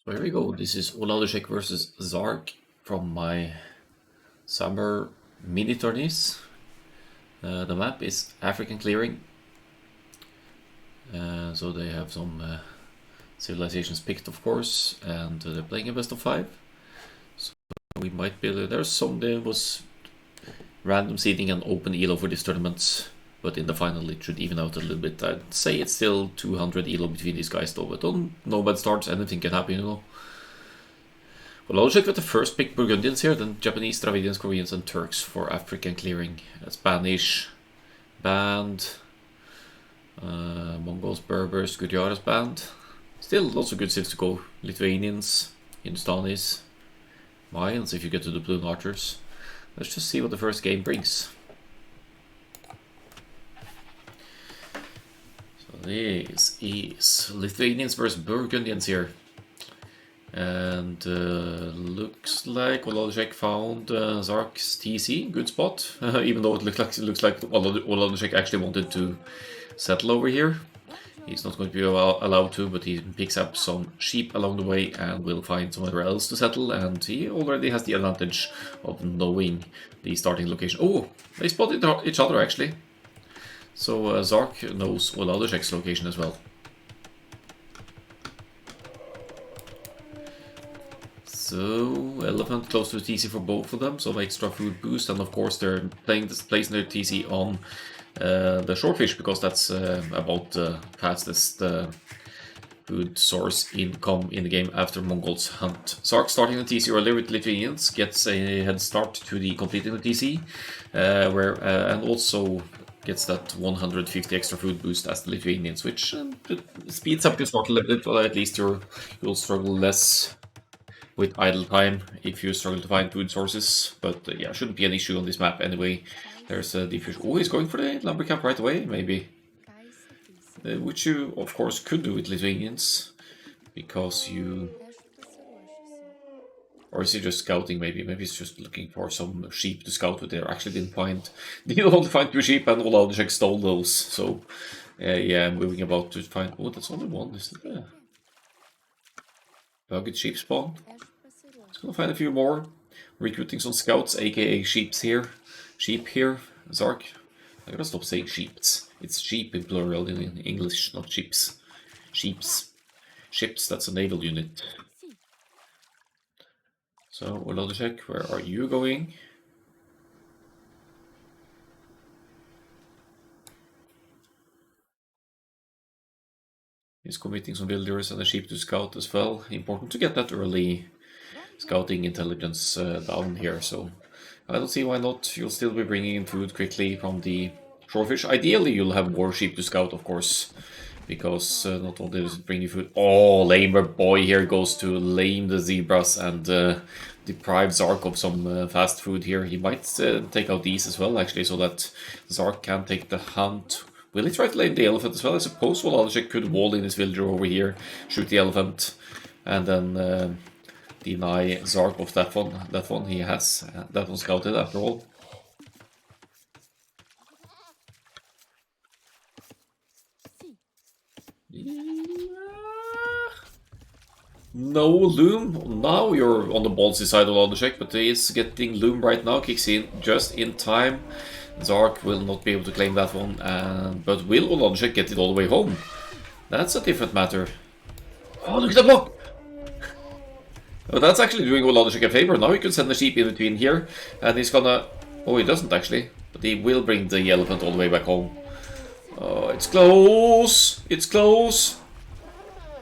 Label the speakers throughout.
Speaker 1: So here we go. This is Oladeshek versus Zark from my summer mini tourneys. The map is African Clearing. So they have some civilizations picked, of course, and they're playing a best of 5. So we might be there's some there was random seeding and open elo for these tournaments, but in the final it should even out a little bit. I'd say it's still 200 elo between these guys though, but on no bad starts, anything can happen, you know. Well, I'll check with the first pick Burgundians here, then Japanese, Dravidians, Koreans, and Turks for African clearing. Spanish band, Mongols, Berbers, Gudjaras band. Still lots of good civs to go. Lithuanians, Hindustanis, Mayans if you get to the Blue Archers. Let's just see what the first game brings. So this is Lithuanians versus Burgundians here. And looks like Oladeshek found Zark's TC, good spot. Even though it looks like Oladeshek actually wanted to settle over here. He's not going to be allowed to, but he picks up some sheep along the way and will find somewhere else to settle. And he already has the advantage of knowing the starting location. Oh, they spotted each other actually. So Zark knows Oladeshek's location as well. So, Elephant close to the TC for both of them, some extra food boost, and of course they're placing their TC on the Shortfish, because that's about the fastest food source income in the game after Mongols hunt. Zark starting the TC earlier with Lithuanians gets a head start to the completing the TC, and also gets that 150 extra food boost as the Lithuanians, which speeds up your start a little bit, but at least you'll struggle less with idle time if you struggle to find food sources. But yeah, shouldn't be an issue on this map anyway. There's a diffusion. Oh, he's going for the lumber camp right away, maybe. Which you, of course, could do with Lithuanians, because you... Or is he just scouting, maybe? Maybe he's just looking for some sheep to scout with there. Actually didn't find... Didn't want to find 2 sheep, and Oladeshek stole those. So, yeah, I'm moving about to find... Oh, that's only one, isn't it? Bugged sheep spawn. Just gonna find a few more. Recruiting some scouts, aka sheeps here. Sheep here, Zark. I gotta stop saying sheeps. It's sheep in plural in English, not sheeps. Sheeps. Ships, that's a naval unit. So, Oladeshek, where are you going? He's committing some villagers and a sheep to scout as well. Important to get that early scouting intelligence down here, so I don't see why not. You'll still be bringing in food quickly from the Shortfish. Ideally, you'll have more sheep to scout, of course, because not only does it bring you food... Oh, lamer boy here goes to lame the zebras and deprive Zark of some fast food here. He might take out these as well, actually, so that Zark can take the hunt. Will he try to lame the elephant as well? I suppose Oladeshek could wall in his villager over here, shoot the elephant, and then deny Zark of that one. That one he has. That one scouted after all. No loom. Now you're on the ballsy side of Oladeshek, but he's getting loom right now. Kicks in just in time. Zark will not be able to claim that one, but will Oladeshek get it all the way home? That's a different matter. Oh, look at the block! Oh, that's actually doing Oladeshek a favor. Now he can send the sheep in between here, and he's gonna... Oh, he doesn't actually, but he will bring the elephant all the way back home. Oh, it's close! It's close!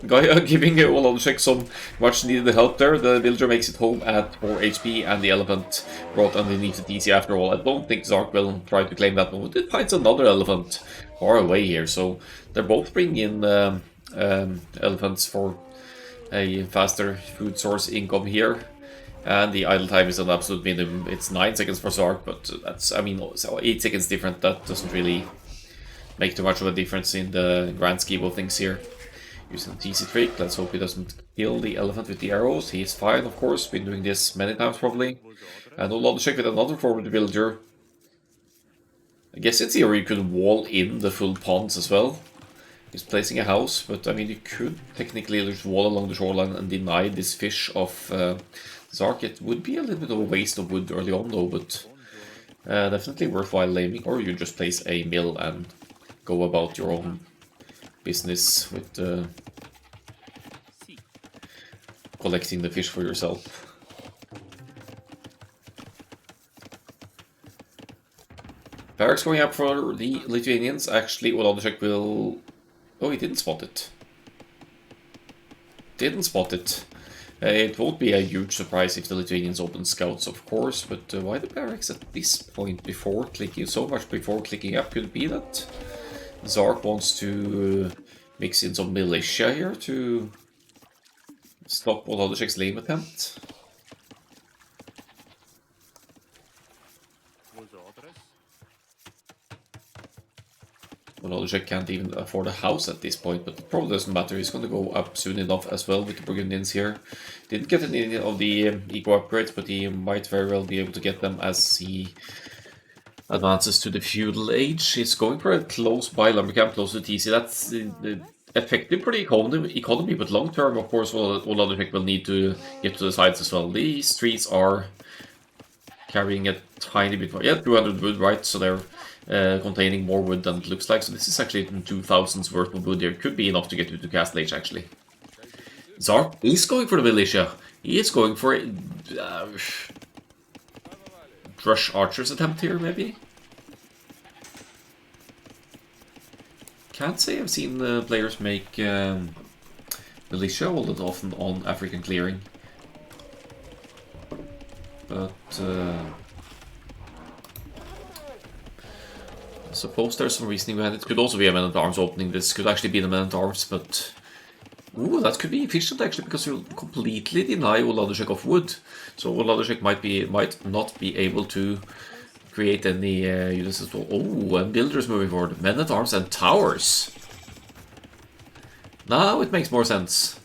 Speaker 1: Guy giving Oladeshek some much needed help there. The villager makes it home at 4 HP, and the elephant brought underneath the TC after all. I don't think Zark will try to claim that one, but it finds another elephant far away here, so they're both bringing in elephants for a faster food source income here. And the idle time is an absolute minimum. It's 9 seconds for Zark, but that's, I mean, so 8 seconds different. That doesn't really make too much of a difference in the grand scheme of things here. Using the TC trick, let's hope he doesn't kill the elephant with the arrows. He's fine, of course, been doing this many times probably. And Oladeshek with another forward villager. I guess it's here you could wall in the full ponds as well. He's placing a house, but I mean, you could technically just wall along the shoreline and deny this fish of Zark. It would be a little bit of a waste of wood early on, though, but definitely worthwhile aiming. Or you just place a mill and go about your own business with collecting the fish for yourself. Barracks going up for the Lithuanians. Actually, Oladishek will... Oh, he didn't spot it. Didn't spot it. It won't be a huge surprise if the Lithuanians open scouts, of course, but why the barracks at this point before clicking, so much before clicking up? Could it be that Zark wants to mix in some militia here to stop Oladishek's lane attempt? Oladishek can't even afford a house at this point, but it probably doesn't matter. He's going to go up soon enough as well with the Burgundians here. Didn't get any of the eco upgrades, but he might very well be able to get them as he advances to the feudal age. He's going for a close by lumber camp, close to TC. That's effective for the economy, but long term, of course, Oladishek will need to get to the sides as well. These streets are carrying a tiny bit more. Yeah, 200 wood, right? So they're containing more wood than it looks like. So this is actually 2,000's worth of wood here. Could be enough to get you to Castle Age, actually. Zark is going for the militia. He is going for a Rush Archer's attempt here, maybe? Can't say I've seen players make militia all that often on African clearing. But I suppose there's some reasoning behind it. Could also be a men-at-arms opening. This could actually be the men-at-arms, but... Ooh, that could be efficient actually, because you'll completely deny Oladishek of wood. So Oladishek might not be able to create any units at all. Oh, and builders moving forward. Men-at-arms and towers. Now it makes more sense.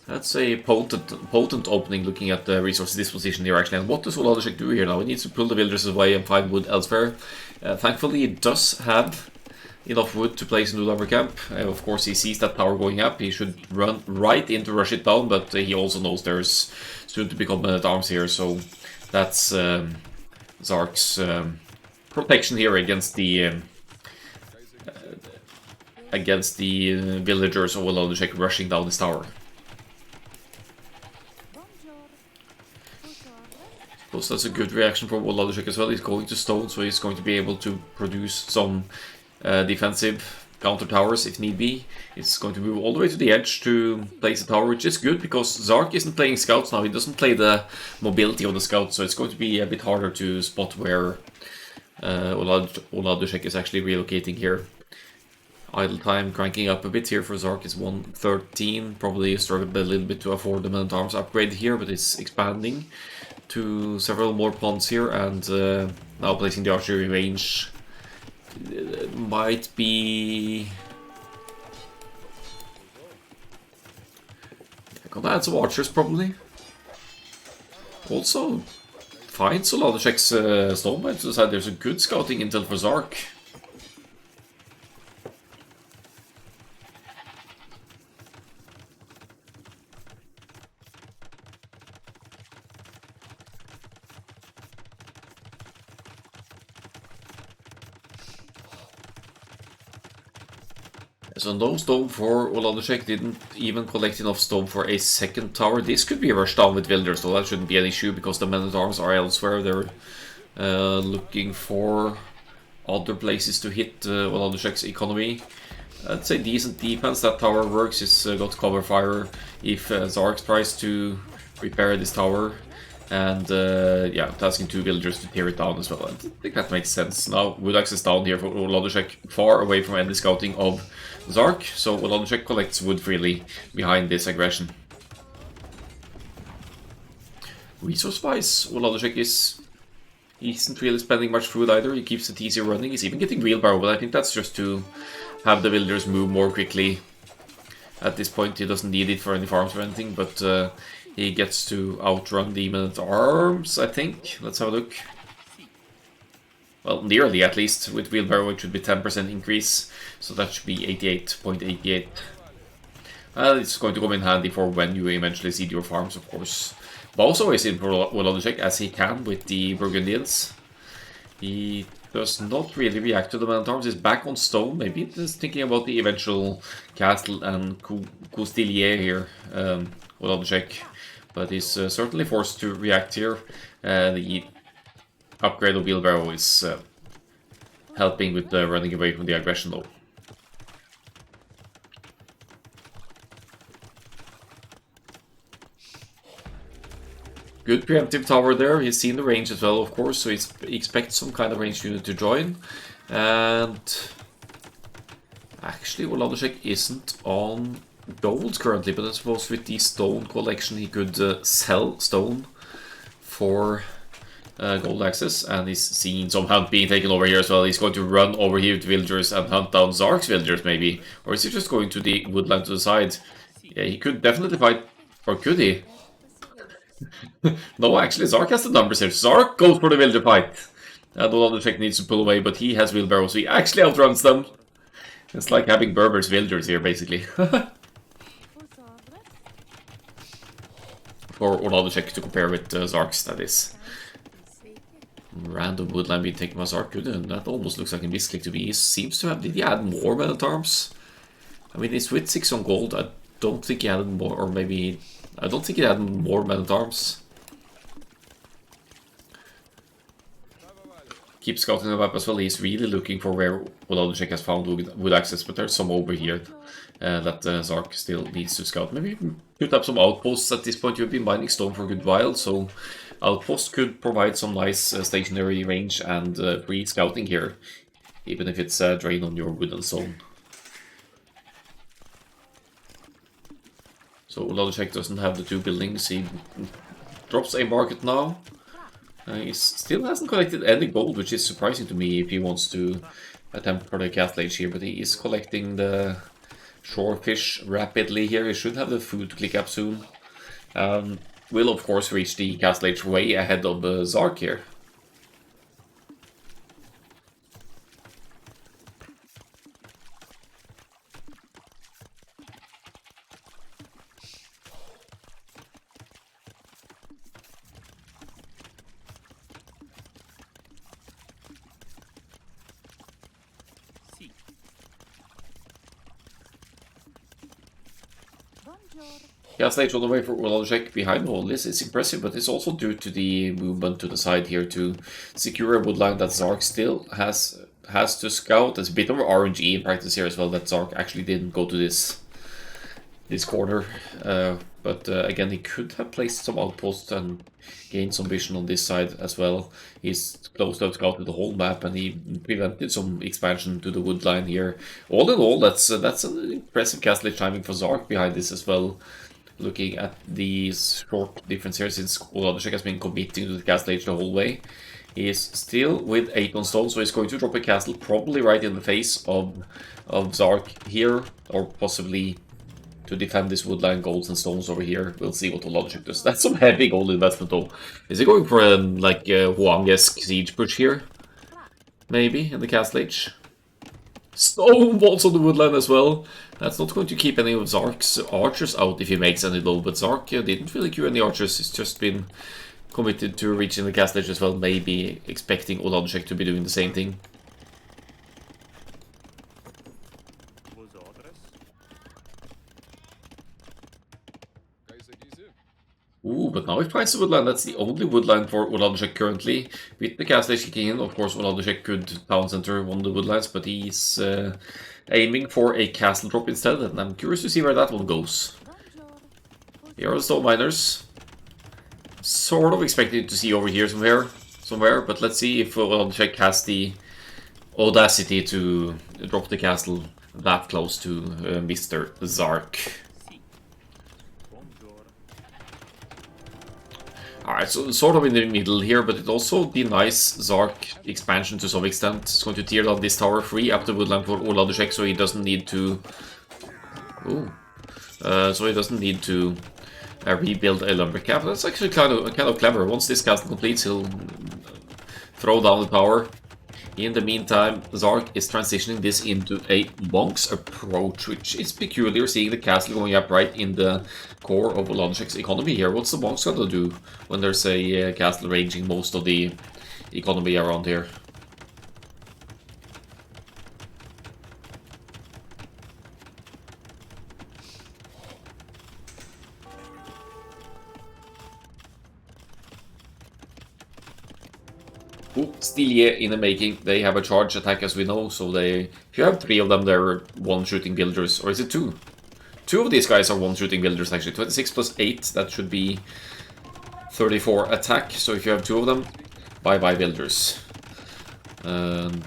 Speaker 1: That's a potent opening looking at the resource disposition here actually. And what does Oladishek do here now? He needs to pull the villagers away and find wood elsewhere. Thankfully, he does have enough wood to place a new lumber camp. Of course, he sees that tower going up. He should run right in to rush it down, but he also knows there's soon to become men-at-arms here. So that's Zark's protection here against the villagers of Oladishek rushing down this tower. So that's a good reaction from Oladishek as well. He's going to stone, so he's going to be able to produce some defensive counter towers if need be. It's going to move all the way to the edge to place a tower, which is good because Zark isn't playing scouts now. He doesn't play the mobility of the scouts, so it's going to be a bit harder to spot where Oladishek is actually relocating here. Idle time cranking up a bit here for Zark is 113. Probably struggled a little bit to afford the men-at-arms upgrade here, but it's expanding to several more ponds here, and now placing the archery range might be... I'm gonna add some archers probably. Also finds Oladishek's stone mine to the side. There's a good scouting intel for Zark. So no stone for Oladishek, didn't even collect enough stone for a second tower. This could be rushed down with villagers, so that shouldn't be an issue because the men-at-arms are elsewhere. They're looking for other places to hit Oladishek's economy. I'd say decent defense. That tower works. It's got cover fire if Zark tries to repair this tower. And yeah, tasking 2 villagers to tear it down as well. I think that makes sense. Now, wood access down here for Oladishek, far away from any scouting of Zark, so Oladishek collects wood freely behind this aggression. Resource-wise, Oladishek isn't really spending much food either. He keeps the TC running. He's even getting wheelbarrow, but I think that's just to have the villagers move more quickly. At this point, he doesn't need it for any farms or anything, but he gets to outrun the men-at-arms, I think. Let's have a look. well, nearly at least. With wheelbarrow it should be 10% increase, so that should be 88.88. It's going to come in handy for when you eventually seed your farms, of course. Boso is in for Wladimir as he can with the Burgundians. He does not really react to the man-at-arms. He's back on stone. Maybe he's thinking about the eventual castle and Coustillier here, Wladimir. But he's certainly forced to react here. The upgrade of wheelbarrow is helping with running away from the aggression, though. Good preemptive tower there. He's seen the range as well, of course, so he expects some kind of ranged unit to join. And actually, Wladimir isn't on gold currently, but I suppose with the stone collection he could sell stone for gold access, and he's seeing some hunt being taken over here as well. He's going to run over here with villagers and hunt down Zark's villagers, maybe. Or is he just going to the woodland to the side? Yeah, he could definitely fight. Or could he? No, actually, Zark has the numbers here. Zark goes for the villager fight. And Wladimir needs to pull away, but he has wheelbarrows, so he actually outruns them. It's like having Berber's villagers here, basically. For Wladimir to compare with Zark's, that is. Random woodland being taken by Zark, and that almost looks like a misclick to be. He seems to have... Did he add more men-at-arms? I mean, he's with 6 on gold. I don't think he added more, or maybe... I don't think he had more men-at-arms. Keep scouting the map as well. He's really looking for where Wladimir has found wood access, but there's some over here that Zark still needs to scout. Maybe put up some outposts at this point. You've been mining stone for a good while, so outposts could provide some nice stationary range and free scouting here, even if it's a drain on your wooden stone. So Wladimir doesn't have the 2 buildings. He drops a market now. He still hasn't collected any gold, which is surprising to me if he wants to attempt for the castle age here. But he is collecting the shorefish rapidly here. He should have the food to click up soon. Will of course reach the castle age way ahead of Zark here. Castle age all the way for Wladimir behind all this is impressive, but it's also due to the movement to the side here to secure a woodline that Zark still has to scout. There's a bit of RNG in practice here as well, that Zark actually didn't go to this corner. But again, he could have placed some outposts and gained some vision on this side as well. He's close to scouted the whole map, and he prevented some expansion to the wood line here. All in all, that's an impressive castle timing for Zark behind this as well. Looking at the short difference here, since Wladimir has been committing to the castle age the whole way. He is still with 8 on stone, so he's going to drop a castle probably right in the face of Zark here, or possibly to defend this woodline, golds and stones over here. We'll see what Wladimir does. That's some heavy gold investment though. Is he going for a Huang-esque siege push here? Maybe in the castle age. Stone walls on the woodline as well. That's not going to keep any of Zark's archers out if he makes any though, but Zark didn't really queue any archers. He's just been committed to reaching the castle age as well, maybe expecting Wladimir to be doing the same thing. Ooh, but now he finds the woodline. That's the only woodline for Wladimir currently. With the castle age kicking in, of course, Wladimir could town center one of the woodlines, but he's aiming for a castle drop instead, and I'm curious to see where that one goes. Here are the stone miners. Sort of expected to see over here somewhere, but let's see if Wladimir has the audacity to drop the castle that close to Mr. Zark. Alright, so sort of in the middle here, but it also denies Zark expansion to some extent. It's going to tear down this tower, free up the woodland for Wladimir, so he doesn't need to... Ooh. So he doesn't need to rebuild a lumber cap. That's actually kind of clever. Once this castle completes, he'll throw down the tower In the meantime, Zark is transitioning this into a monk's approach, which is peculiar, seeing the castle going up right in the core of Olonchek's economy here. What's the monks gonna do when there's a castle ranging most of the economy around here? Oh, Steelier in the making. They have a charge attack, as we know, so if you have 3 of them, they're one-shooting villagers. Or is it 2? 2 of these guys are one-shooting villagers, actually. 26 plus 8, that should be 34 attack. So if you have 2 of them, bye-bye villagers. And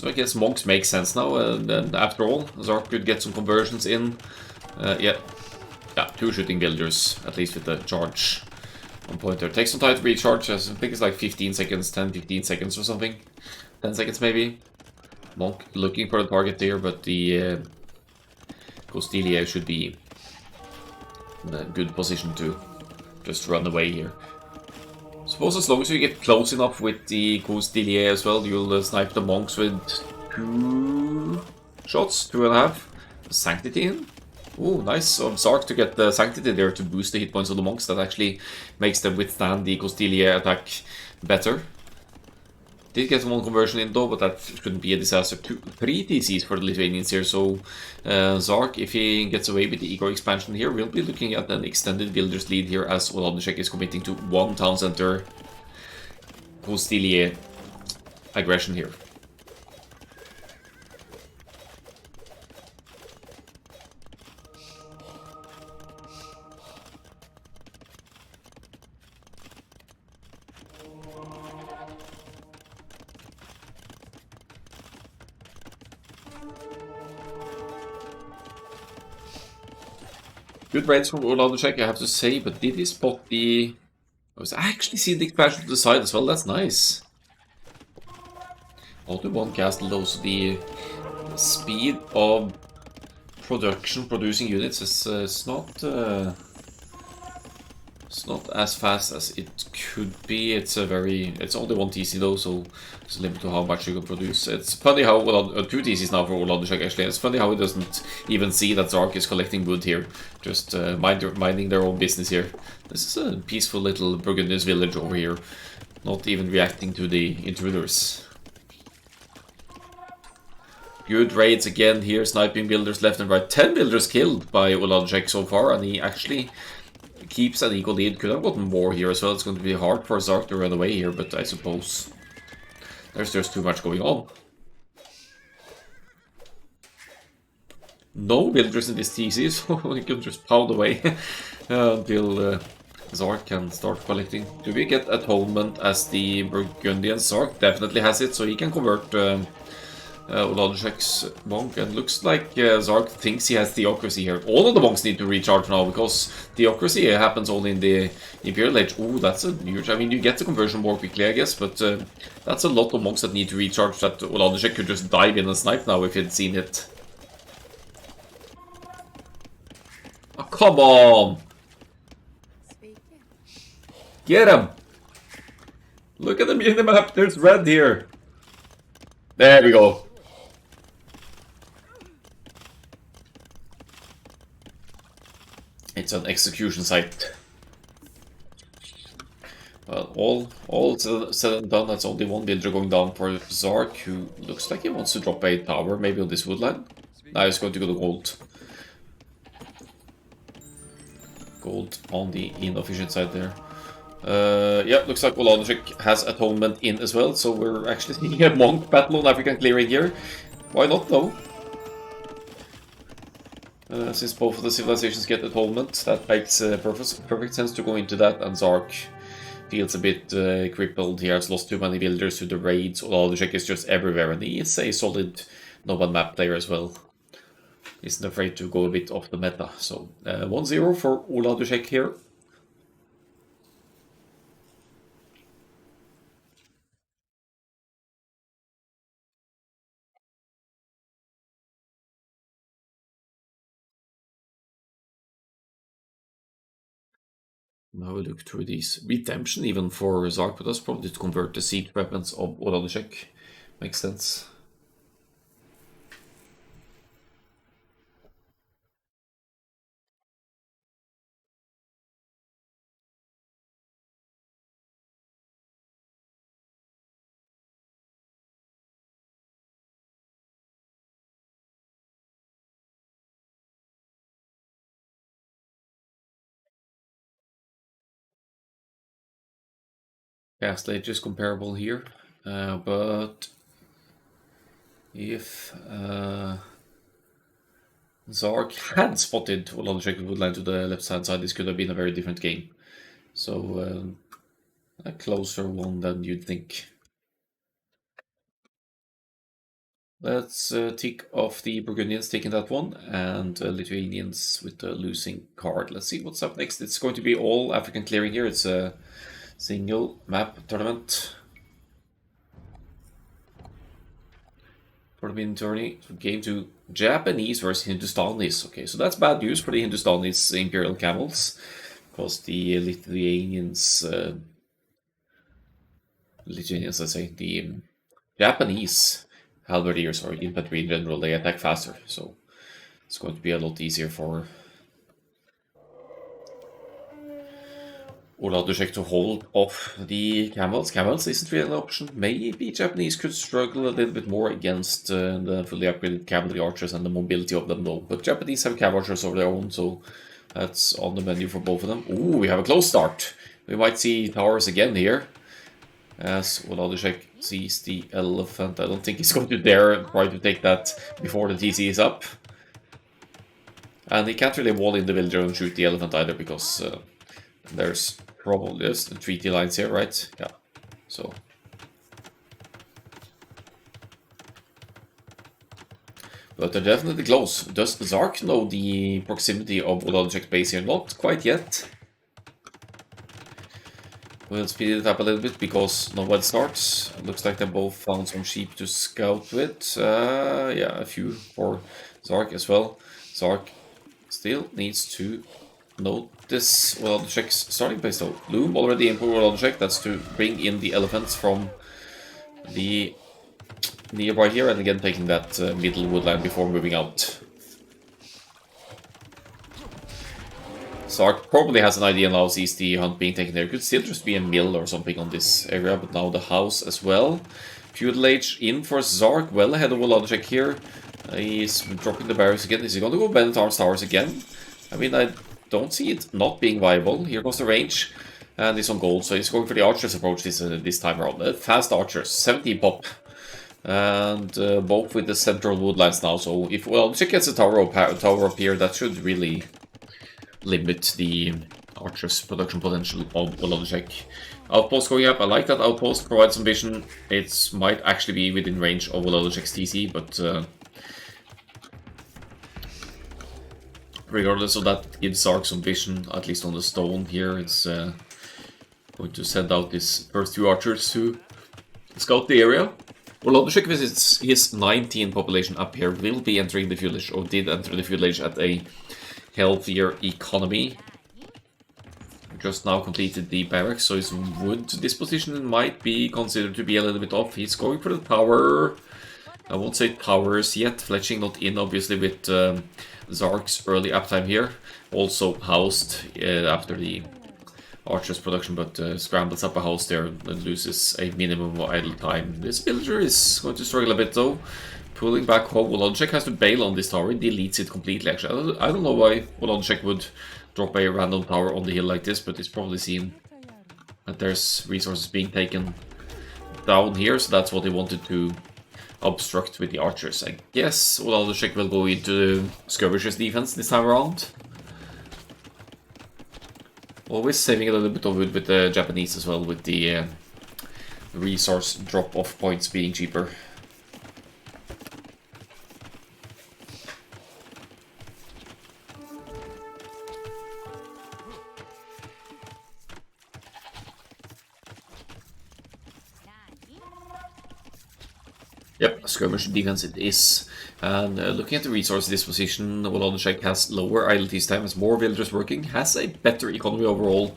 Speaker 1: I guess monks make sense now, and after all, Zark could get some conversions in. Yeah, 2 shooting villagers, at least with the charge. One point there. Takes some time to recharge. I think it's like 15 seconds, 10, 15 seconds or something. 10 seconds maybe. Monk looking for the target there, but the Costelia should be in a good position to just run away here. Suppose as long as you get close enough with the Costelia as well, you'll snipe the monks with 2 shots, 2.5. Sanctity in. Ooh, nice of Zark to get the Sanctity there to boost the hit points of the monks. That actually makes them withstand the Costelia attack better. Did get 1 conversion in though, but that shouldn't be a disaster. 3 TCs for the Lithuanians here, so Zark, if he gets away with the Igor expansion here, we'll be looking at an extended villagers lead here as Oladishek is committing to 1 town center Costelia aggression here. Good raids from Oladishek, I have to say, but did he spot the... I was actually seeing the expansion to the side as well, that's nice. Only 1 castle though, so the speed of producing units is it's not as fast as it could be. It's only 1 TC though, so it's a limit to how much you can produce. It's funny how 2 TCs now for Oladishek actually. It's funny how he doesn't even see that Zark is collecting wood here, just minding their own business here. This is a peaceful little Burgundian village over here, not even reacting to the intruders. Good raids again here, sniping builders left and right. 10 builders killed by Oladishek so far, and he actually keeps an equal lead. Could have gotten more here as well. It's going to be hard for Zark to run away here, but I suppose there's just too much going on. No villagers in this TC, so we can just pound away until Zark can start collecting. Do we get atonement as the Burgundian? Zark definitely has it, so he can convert Oladishek's monk, and looks like Zark thinks he has theocracy here. All of the monks need to recharge now, because theocracy happens only in the Imperial Age. Ooh, that's a huge... I mean, you get the conversion more quickly, I guess, but that's a lot of monks that need to recharge that Oladishek could just dive in and snipe now if he'd seen it. Oh, come on! Get him! Look at the minimap, there's red here! There we go. It's an execution site. Well, all said and done, that's only 1 villager going down for Zark, who looks like he wants to drop a tower, maybe on this woodline. Now he's going to go to gold. Gold on the inefficient side there. Yeah, looks like Oladishek has atonement in as well, so we're actually seeing a monk battle on African clearing here. Why not, though? Since both of the civilizations get atonement, that makes perfect sense to go into that, and Zark feels a bit crippled. He has lost too many villagers to the raids. Oladishek is just everywhere, and he is a solid Nomad map player as well. Isn't afraid to go a bit off the meta. So 1-0 for Oladishek here. Now we look through these redemption even for Zark, but that's probably to convert the siege weapons of Oladishek. Makes sense. Yeah, stage is comparable here, but if Zark had spotted Olajek would land to the left hand side, this could have been a very different game. So a closer one than you'd think. Let's tick off the Burgundians taking that one, and Lithuanians with the losing card. Let's see what's up next. It's going to be all African clearing here. It's a single map tournament. For the mid tourney, game to Japanese versus Hindustanis. Okay, so that's bad news for the Hindustanis Imperial Camels, because the Lithuanians, let's say, the Japanese halberdiers or infantry in general, they attack faster, so it's going to be a lot easier for Oladusek to hold off the camels. Camels isn't really an option. Maybe Japanese could struggle a little bit more against the fully upgraded cavalry archers and the mobility of them, though. But Japanese have cav archers of their own, so that's on the menu for both of them. Ooh, we have a close start. We might see towers again here, as Oladusek sees the elephant. I don't think he's going to dare try to take that before the TC is up. And he can't really wall in the villager and shoot the elephant either, because there's probably just the treaty lines here, right? Yeah. So. But they're definitely close. Does Zark know the proximity of Oladujek's base here? Not quite yet. We'll speed it up a little bit because nobody starts. It looks like they both found some sheep to scout with. Yeah, a few for Zark as well. Zark still needs to notice Oladujek's starting base though. Loom already in for Oladujek. That's to bring in the elephants from the nearby here, and again taking that middle woodland before moving out. Sark probably has an idea now, sees the hunt being taken there. Could still just be a mill or something on this area, but now the house as well. Feudal Age in for Zark, well ahead of Oladujek here. He's dropping the barracks again. Is he going to go Bennett Arms Towers again? I mean, I don't see it not being viable. Here goes the range, and he's on gold, so he's going for the archers approach this time around. Fast archers, 17 pop. And both with the central woodlands now, so if Oladujek gets a tower up here, that should really limit the archers' production potential of Oladujek. Outpost going up, I like that outpost, provides some vision. It might actually be within range of Oladujek's TC, but regardless of that, gives Zark some vision, at least on the stone here. It's going to send out his first two archers to scout the area. Oladujek visits his 19 population up here, will be entering the feudal age, or did enter the feudal age at a healthier economy. Just now completed the barracks, so his wood disposition might be considered to be a little bit off. He's going for the tower. I won't say towers yet. Fletching not in, obviously, with Zark's early uptime here. Also housed after the Archer's production, but scrambles up a house there and loses a minimum of idle time. This villager is going to struggle a bit though. Pulling back home, Oladujek has to bail on this tower. He deletes it completely actually. I don't know why Oladujek would drop a random tower on the hill like this, but it's probably seen that there's resources being taken down here, so that's what he wanted to obstruct with the archers. I guess Oladujek will go into Skirmisher's defense this time around. Always saving a little bit of wood with the Japanese as well, with the resource drop-off points being cheaper. Yep, skirmish defense it is. And looking at the resource disposition, Oladujek has lower idle time, has more villagers working, has a better economy overall.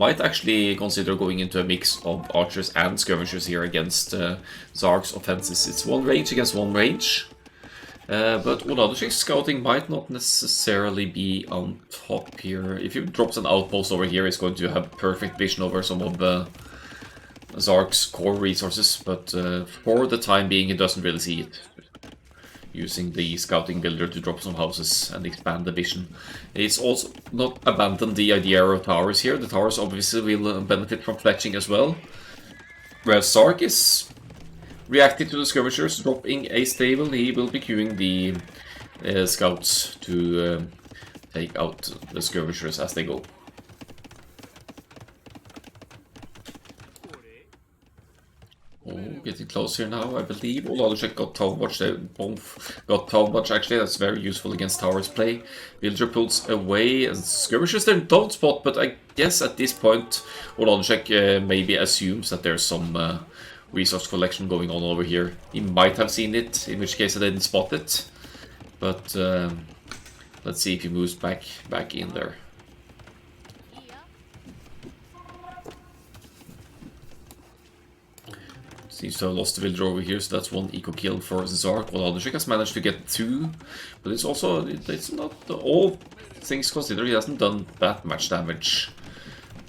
Speaker 1: might actually consider going into a mix of archers and skirmishers here against Zark's offenses. It's one range against one range. But Uladishek's scouting might not necessarily be on top here. If he drops an outpost over here, he's going to have perfect vision over some of Zark's core resources, but for the time being he doesn't really see it. Using the scouting builder to drop some houses and expand the vision. He's also not abandoned the idea of towers here. The towers obviously will benefit from fletching as well. Whereas Zark is reacting to the skirmishers, dropping a stable. He will be queuing the scouts to take out the skirmishers as they go. Oh, getting close here now, I believe. Uladishek got town watch. They both got town watch actually. That's very useful against towers play. Villager pulls away, and skirmishers they don't spot, but I guess at this point Uladishek maybe assumes that there's some resource collection going on over here. He might have seen it, in which case I didn't spot it. But let's see if he moves back in there. Seems to have lost the villager over here, so that's one eco kill for Zark. Uladishek has managed to get 2, but it's also, it's not, all things considered, he hasn't done that much damage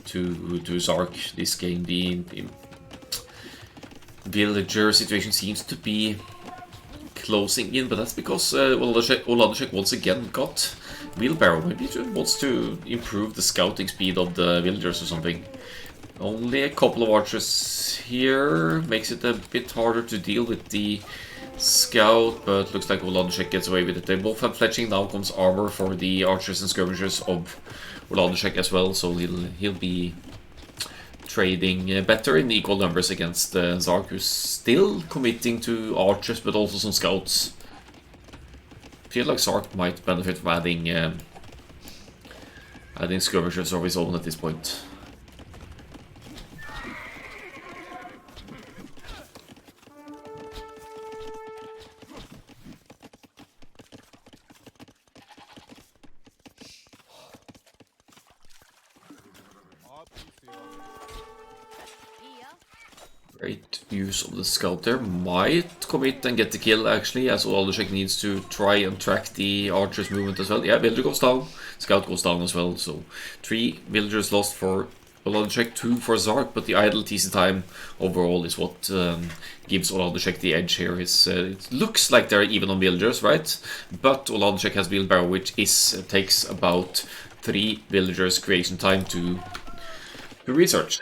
Speaker 1: to Zark this game. The villager situation seems to be closing in, but that's because Uladishek once again got wheelbarrow. Maybe he wants to improve the scouting speed of the villagers or something. Only a couple of archers here makes it a bit harder to deal with the scout, but looks like Uladishek gets away with it. They both have fletching. Now comes armor for the archers and skirmishers of Uladishek as well, so he'll be trading better in equal numbers against Zark, who's still committing to archers but also some scouts. I feel like Zark might benefit from adding skirmishers of his own at this point. Great use of the scout there. Might commit and get the kill actually, as Uladishek needs to try and track the archer's movement as well. Yeah, villager goes down, scout goes down as well, so 3 villagers lost for Uladishek, 2 for Zark, but the idle TC time overall is what gives Uladishek the edge here. It looks like they're even on villagers, right? But Uladishek has wheelbarrow, which takes about 3 villagers creation time to research.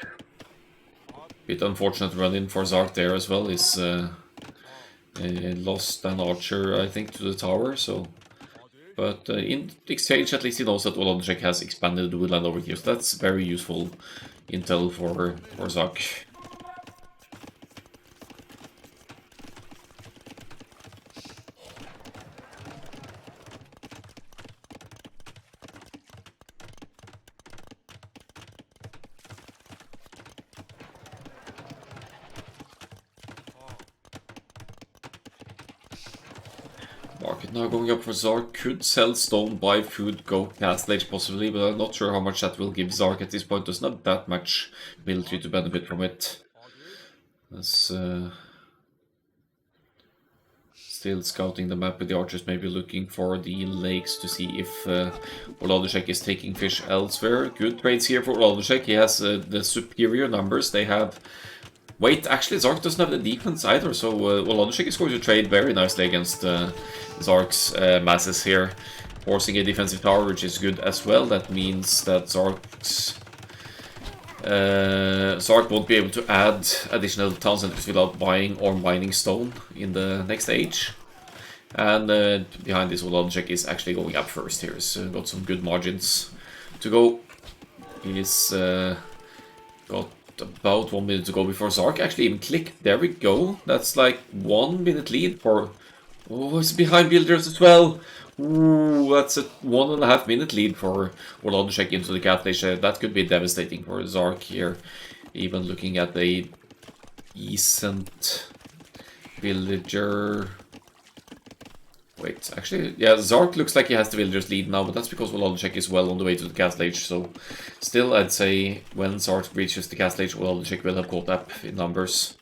Speaker 1: Bit unfortunate run-in for Zark there as well. Is lost an archer, I think, to the tower. So, but in exchange, at least he knows that Uladishek has expanded the woodland over here. So that's very useful intel for Zark. Market now going up for Zark. Could sell stone, buy food, go castle age possibly, but I'm not sure how much that will give Zark at this point. There's not that much military to benefit from it. That's still scouting the map with the archers, maybe looking for the lakes to see if Uladishek is taking fish elsewhere. Good trades here for Uladishek. He has the superior numbers. They have... Wait, actually Zark doesn't have the defense either, so Uladishek is going to trade very nicely against Zark's masses here, forcing a defensive tower, which is good as well. That means that Zark won't be able to add additional town centers without buying or mining stone in the next age. And behind this, Uladishek is actually going up first here. He's got some good margins to go. He's got about 1 minute to go before Zark actually even clicked. There we go. That's like 1 minute lead for... Oh, it's behind builders as well. Ooh, that's a 1.5 minute lead for Uladishek into the castle. That could be devastating for Zark here. Even looking at a decent villager Wait, actually, yeah, Zark looks like he has the villagers lead now, but that's because Volodchek is well on the way to the castle age, so still, I'd say when Zark reaches the castle age, Volodchek will have caught up in numbers.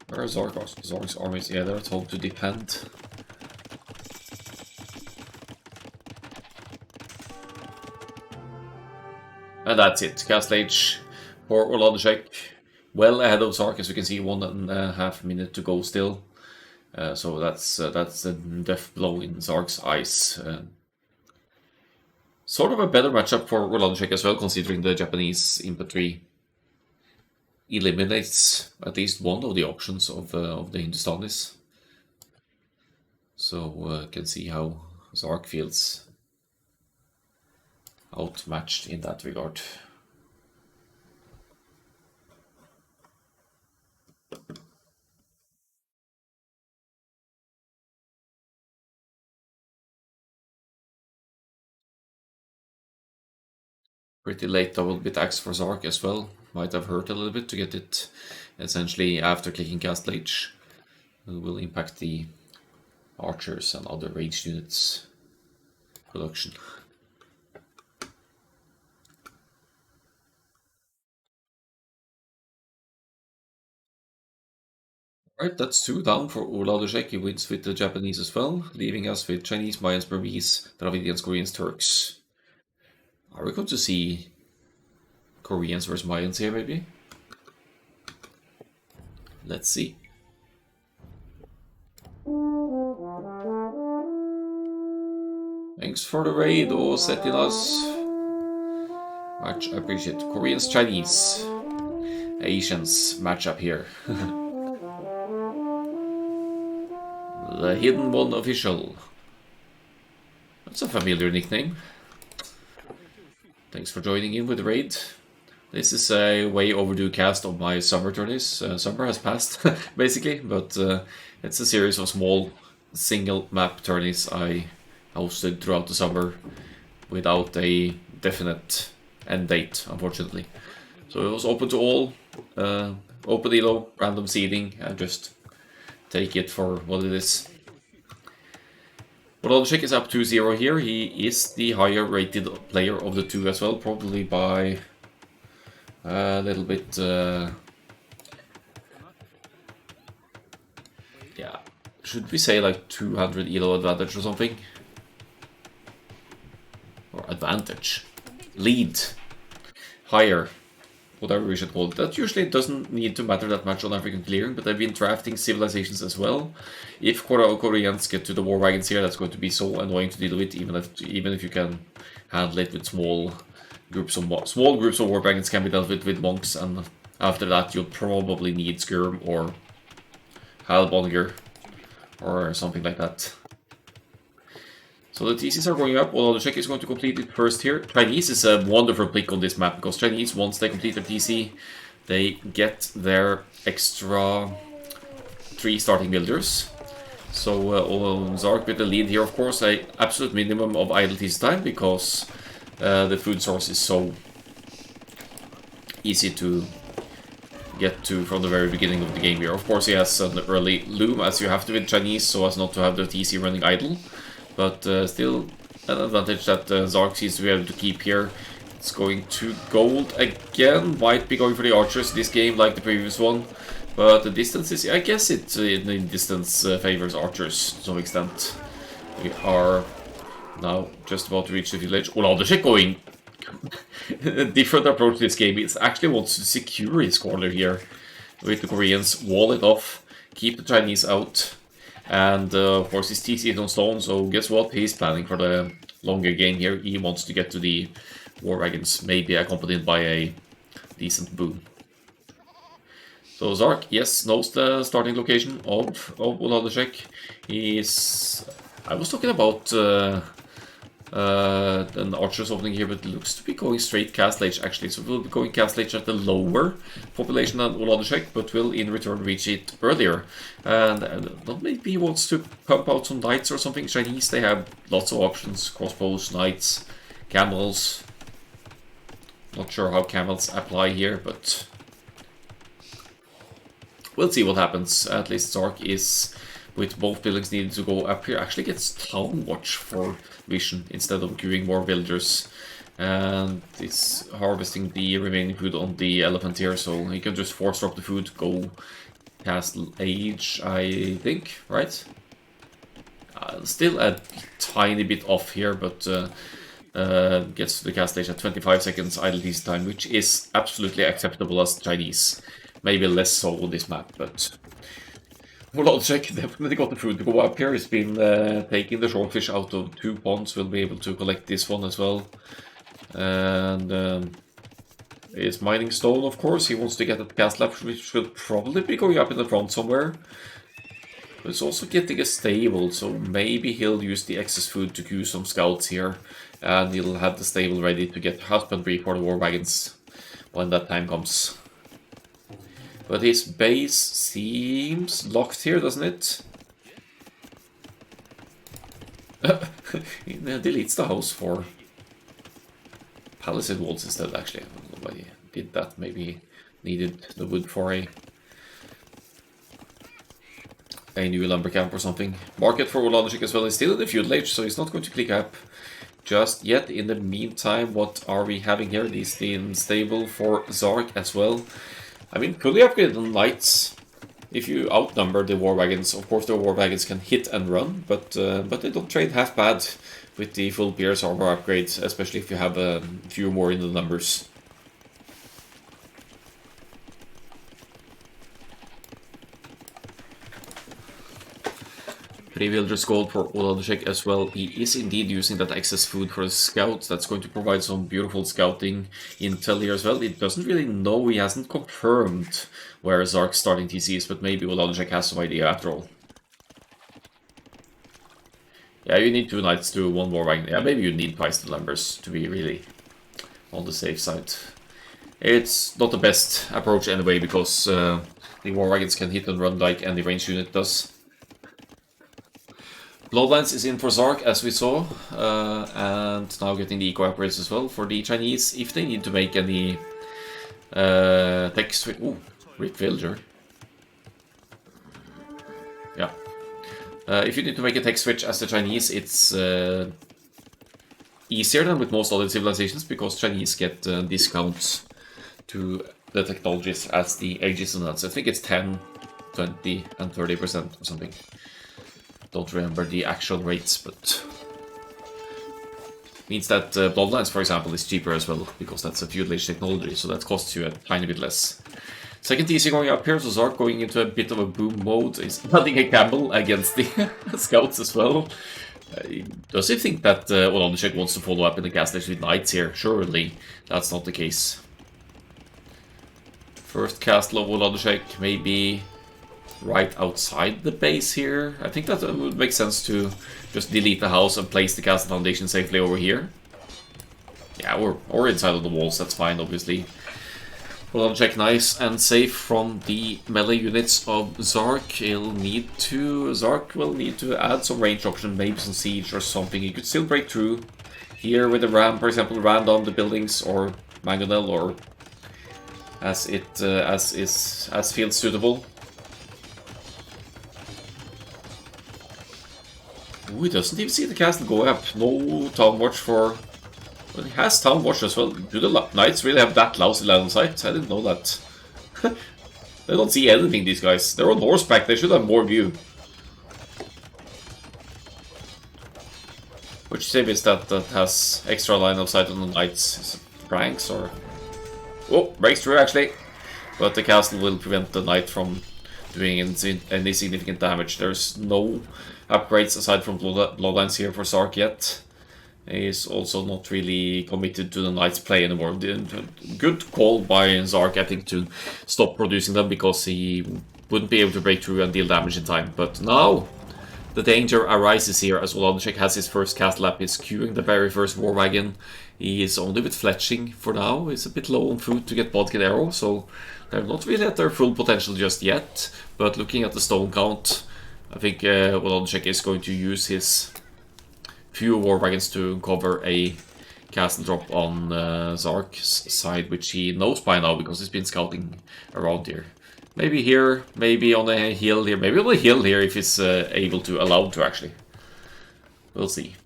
Speaker 1: Where are Zark's armies? Yeah, they're at home to defend. And that's it. Castle Age for Volodchek. Well ahead of Zark, as you can see, 1.5 minutes to go still. So that's a death blow in Zark's eyes. Sort of a better matchup for Volodchek as well, considering the Japanese infantry eliminates at least one of the options of the Hindustanis. So can see how Zark feels outmatched in that regard. Pretty late double bit axe for Zark as well. Might have hurt a little bit to get it essentially after clicking Castle Age. It will impact the archers and other ranged units production. Right, that's 2 down for Volodchek. He wins with the Japanese as well, leaving us with Chinese, Mayans, Burmese, Dravidians, Koreans, Turks. Are we going to see Koreans versus Mayans here, maybe? Let's see. Thanks for the raid, Setinas. Much appreciated. Koreans, Chinese, Asians matchup here. The Hidden One Official. That's a familiar nickname. Thanks for joining in with the raid. This is a way overdue cast of my summer tourneys. Summer has passed, basically, but it's a series of small single map tourneys I hosted throughout the summer without a definite end date, unfortunately. So it was open to all, open elo, random seeding, and just take it for what it is. Volodchek is up 2-0 here. He is the higher rated player of the two as well, probably by a little bit. Yeah, should we say like 200 elo advantage or something? Or advantage? Lead. Higher. Whatever we should call it. That usually doesn't need to matter that much on African clearing, but I've been drafting civilizations as well. If Koreans get to the war wagons here, that's going to be so annoying to deal with, even if you can handle it with small groups of war wagons can be dealt with monks, and after that you'll probably need Skirm or Halbonger or something like that. So the TCs are going up, although the Czech is going to complete it first here. Chinese is a wonderful pick on this map, because Chinese, once they complete their TC, they get their extra 3 starting builders. So Zark with the lead here, of course, a absolute minimum of idle TC time, because the food source is so easy to get to from the very beginning of the game here. Of course, he has an early loom, as you have to with Chinese, so as not to have the TC running idle. But still an advantage that Zark seems to be able to keep here. It's going to gold again. Might be going for the archers this game like the previous one. But the distance is, I guess it in the distance favors archers to some extent. We are now just about to reach the village. Volodchek going a different approach to this game. It actually wants to secure his corner here with the Koreans, wall it off, keep the Chinese out. And of course his TC is on stone, so guess what? He's planning for the longer game here. He wants to get to the war wagons, maybe accompanied by a decent boon. So Zark, yes, knows the starting location of Volodchek. He's... I was talking about an archer's opening here, but it looks to be going straight Castle Age actually. So we'll be going Castle Age at the lower population than Volodchek, but will in return reach it earlier. And maybe he wants to pump out some knights or something. Chinese, they have lots of options: crossbows, knights, camels. Not sure how camels apply here, but we'll see what happens. At least Zark is, with both buildings needing to go up here, actually gets Town Watch for vision instead of queuing more villagers. And it's harvesting the remaining food on the elephant here, so he can just force drop the food, go Castle Age, I think, right? Still a tiny bit off here, but gets to the Castle Age at 25 seconds idle DC time, which is absolutely acceptable as Chinese. Maybe less so on this map, but Logic definitely got the food to go up here. He's been taking the shortfish out of 2 ponds. We'll be able to collect this one as well. And is mining stone, of course. He wants to get that gas lab, which will probably be going up in the front somewhere. But it's also getting a stable, so maybe he'll use the excess food to queue some scouts here. And he'll have the stable ready to get husbandry for the war wagons when that time comes. But his base seems locked here, doesn't it? He deletes the house for palisade walls instead, actually. I don't know why he did that. Maybe he needed the wood for a new lumber camp or something. Market for Ulanishik as well is still in the feudal age, so he's not going to click up just yet. In the meantime, what are we having here? This team stable for Zark as well. I mean, fully upgraded knights. If you outnumber the war wagons, of course the war wagons can hit and run, but they don't trade half bad with the full Pierce armor upgrades, especially if you have a few more in the numbers. 3 villagers gold for Ulanishek as well. He is indeed using that excess food for the scouts. That's going to provide some beautiful scouting intel here as well. It doesn't really know, he hasn't confirmed where Zark's starting TC is, but maybe Ulanishek has some idea after all. Yeah, you need 2 knights to 1 war wagon. Yeah, maybe you need twice the numbers to be really on the safe side. It's not the best approach anyway, because the war wagons can hit and run like any ranged unit does. Bloodlines is in for Zark, as we saw, and now getting the eco upgrades as well for the Chinese, if they need to make any tech switch. Ooh, Rip Villager. Yeah. If you need to make a tech switch as the Chinese, it's easier than with most other civilizations, because Chinese get discounts to the technologies as the ages and that. So I think it's 10, 20, and 30% or something. Don't remember the actual rates, but means that Bloodlines, for example, is cheaper as well, because that's a feudal age technology, so that costs you a tiny bit less. Second TC going up here, so Zark going into a bit of a boom mode, is adding a camel against the scouts as well. Does he think that Ulanishek wants to follow up in the gas station with knights here? Surely that's not the case. First castle of Ulanishek, maybe right outside the base here. I think that would make sense to just delete the house and place the castle foundation safely over here. Yeah, or inside of the walls, that's fine, obviously. Ulanishek nice and safe from the melee units of Zark. Zark will need to add some range option, maybe some siege or something. He could still break through here with the ram, for example, ram down the buildings, or mangonel, or as feels suitable. Ooh, he doesn't even see the castle go up. No town watch for... Well, he has town watch as well. Do the knights really have that lousy line of sight? I didn't know that. They don't see anything, these guys. They're on horseback, they should have more view. Which save is that has extra line of sight on the knights? Is it ranks or... Oh, breaks through actually. But the castle will prevent the knight from doing any significant damage. There's no upgrades aside from Bloodlines here for Zark yet. He's also not really committed to the Knight's play anymore. Good call by Zark, I think, to stop producing them, because he wouldn't be able to break through and deal damage in time. But now the danger arises here, as Ulanishek has his first castle up. He's queuing the very first war wagon. He is only with fletching for now. He's a bit low on food to get Bodkin Arrow, so they're not really at their full potential just yet. But looking at the stone count, I think Ulanishek is going to use his few war wagons to cover a castle drop on Zark's side, which he knows by now because he's been scouting around here. Maybe here, maybe on a hill here, maybe on a hill here if he's able to, allowed to actually. We'll see.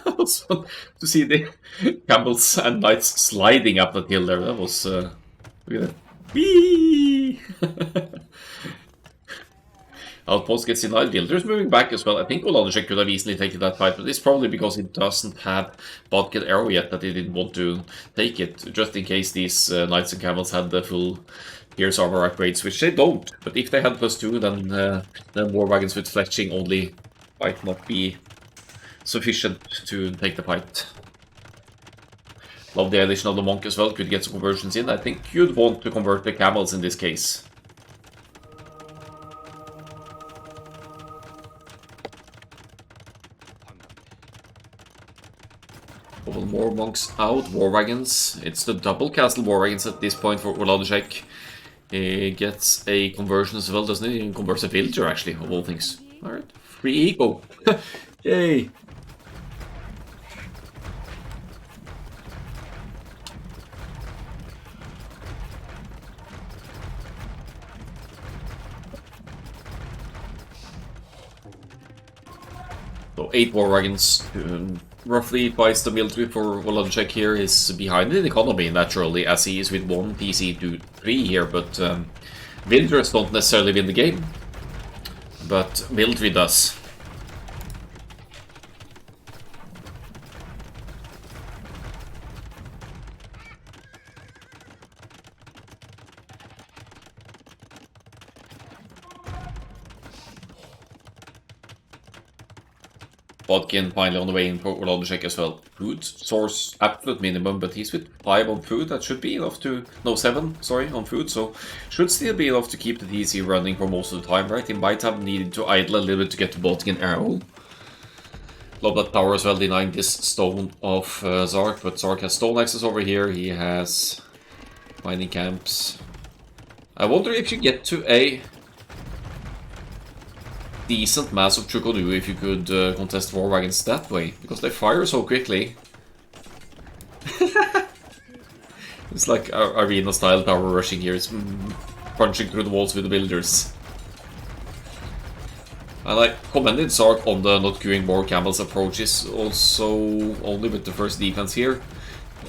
Speaker 1: Also, to see the camels and knights sliding up that hill there, that was look at that. Whee! Outpost gets denied. Villagers moving back as well. I think Oladishek could have easily taken that fight, but it's probably because he doesn't have Bodkin Arrow yet that he didn't want to take it, just in case these knights and camels had the full Pierce armor upgrades, which they don't. But if they had +2, then war wagons with fletching only might not be sufficient to take the fight. Love the addition of the monk as well, could get some conversions in. I think you'd want to convert the camels in this case. Couple more monks out, war wagons. It's the double castle war wagons at this point for Oladishek. He gets a conversion as well, doesn't he? He converts a villager actually, of all things. Alright, free eco. Yay! So 8 war wagons, roughly twice the military for Oladishek here is behind in economy naturally, as he is with 1 PC to 3 here, but villagers don't necessarily win the game, but military does. Bodkin finally on the way in for Oladishek as well. Food source absolute minimum, but he's with 5 on food. That should be enough to... No, 7, sorry, on food. So should still be enough to keep the TC running for most of the time, right? He might have needed to idle a little bit to get to Bodkin Arrow. Love that tower as well, denying this stone of Zark, but Zark has stone access over here. He has mining camps. I wonder if you get to a decent mass of Chukodu if you could contest war wagons that way, because they fire so quickly. It's like arena style power rushing here. It's punching through the walls with the builders. And I commended Zark on the not queuing more camels approaches, also only with the first defense here.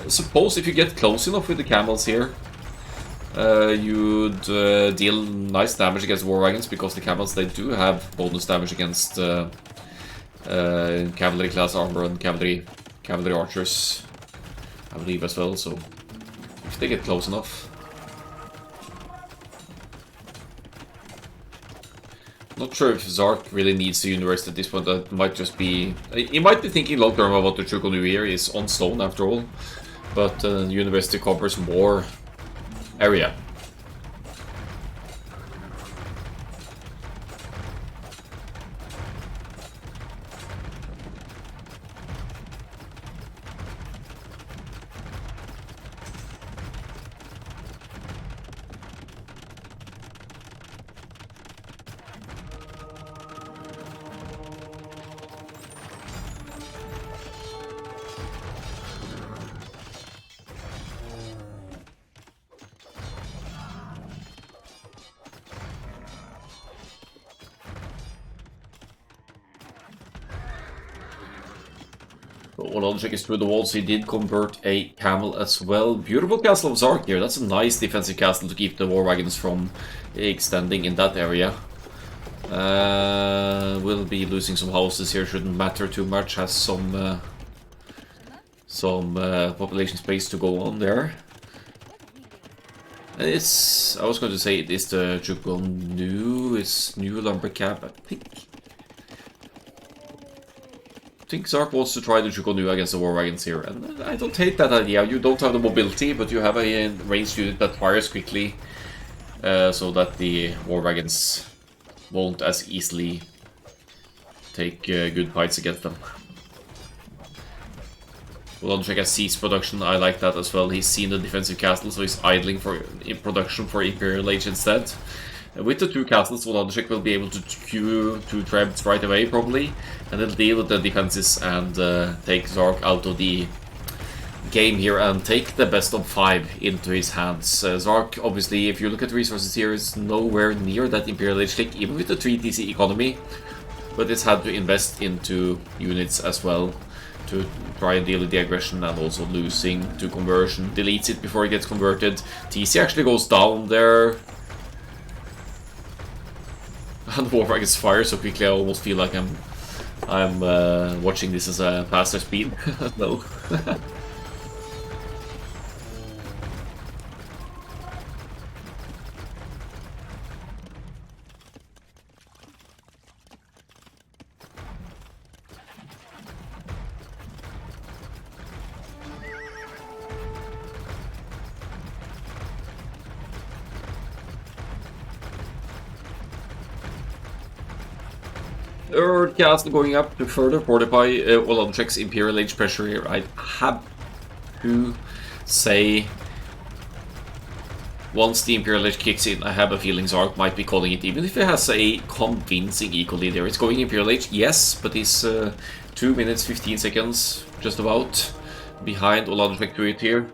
Speaker 1: Suppose if you get close enough with the camels here, you'd deal nice damage against war wagons, because the camels, they do have bonus damage against cavalry class armor and cavalry archers, I believe as well, so if they get close enough. Not sure if Zark really needs the university at this point. That might just be... He might be thinking long term about the Chukonu here. Is on stone after all, but the university covers more area. Oladishek is through the walls. He did convert a camel as well. Beautiful castle of Zark here. That's a nice defensive castle to keep the war wagons from extending in that area. Will be losing some houses here. Shouldn't matter too much. Has some population space to go on there. It's... I was going to say it is the Chukonu. It's new lumber camp, I think Zark wants to try the Chukonu against the war wagons here, and I don't hate that idea. You don't have the mobility, but you have a ranged unit that fires quickly, so that the war wagons won't as easily take good fights against them. Woladyk has ceased production. I like that as well. He's seen the defensive castle, so he's idling for in production for Imperial Age instead. With the 2 castles, Woladyk will be able to queue 2 trebs right away, probably, and then deal with the defenses and take Zark out of the game here and take the best of 5 into his hands. Zark, obviously, if you look at the resources here, is nowhere near that Imperial Age click, even with the 3 TC economy, but it's had to invest into units as well to try and deal with the aggression and also losing to conversion. Deletes it before it gets converted. TC actually goes down there. And Warfrag is fired so quickly I almost feel like I'm watching this as a faster speed. No. Third castle going up to further fortify Woladyk Imperial Age pressure here. I have to say, once the Imperial Age kicks in, I have a feeling Zark might be calling it, even if it has a convincing eco lead there. It's going Imperial Age, yes, but he's 2 minutes 15 seconds, just about, behind Woladyk to it here.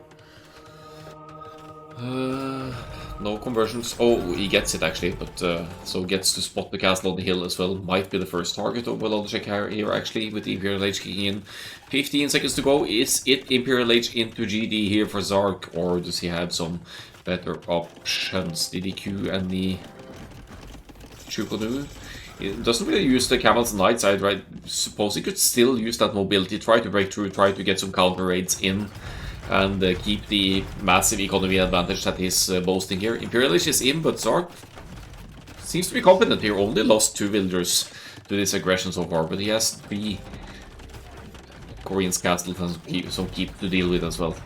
Speaker 1: No conversions. Oh, he gets it actually, but so gets to spot the castle on the hill as well. Might be the first target of Woladyk here actually, with the Imperial Age kicking in. 15 seconds to go. Is it Imperial Age into GD here for Zark, or does he have some better options? Did he queue any Chukonu? It doesn't really use the camels and light side, right? Suppose he could still use that mobility, try to break through, try to get some counter raids in, and keep the massive economy advantage that he's boasting here. Imperial Age is in, but Zark seems to be confident here. Only lost 2 villagers to this aggression so far, but he has 3 Korean's castles and some keep to deal with as well.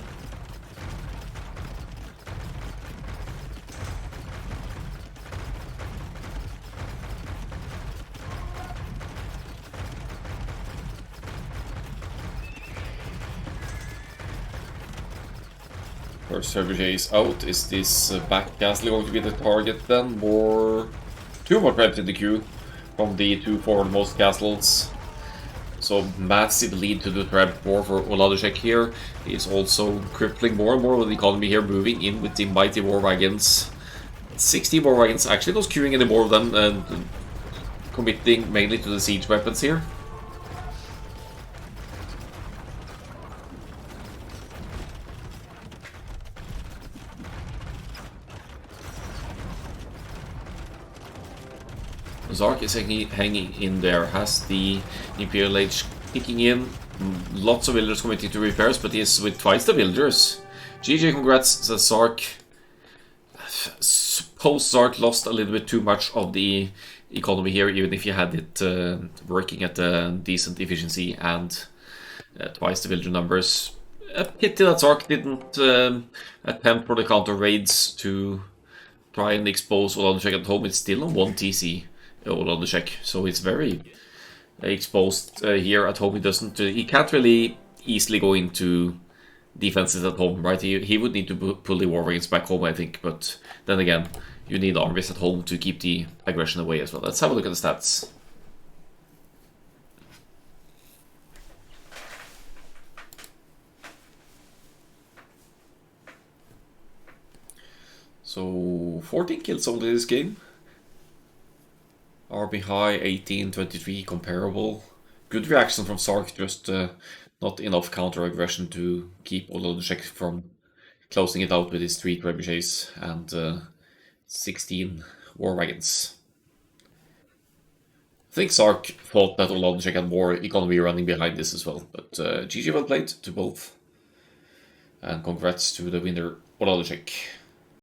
Speaker 1: First Trebuchet is out. Is this back castle going to be the target then? More... 2 more preps in the queue from the 2 foremost castles. So massive lead to the Treb 4 for Woladyk here. He's also crippling more and more with the economy here, moving in with the mighty war wagons. 60 war wagons, actually not queuing any more of them, and committing mainly to the siege weapons here. Zark is hanging in there, has the Imperial Age kicking in. Lots of villagers committing to repairs, but he's with twice the villagers. GG, congrats, says Zark. Suppose Zark lost a little bit too much of the economy here, even if you had it working at a decent efficiency and twice the villager numbers. A pity that Zark didn't attempt for the counter raids to try and expose Woladyk at home. It's still on 1 TC. Woladyk, so it's very exposed here at home. He can't really easily go into defenses at home, right? He would need to pull the war wagons back home, I think, but then again, you need armies at home to keep the aggression away as well. Let's have a look at the stats. So 14 kills only this game. RB high, 18, 23, comparable. Good reaction from Zark, just not enough counter-aggression to keep Woladyk from closing it out with his 3 trebuchets and 16 war wagons. I think Zark thought that Woladyk had more economy running behind this as well, but GG well played to both. And congrats to the winner, Woladyk.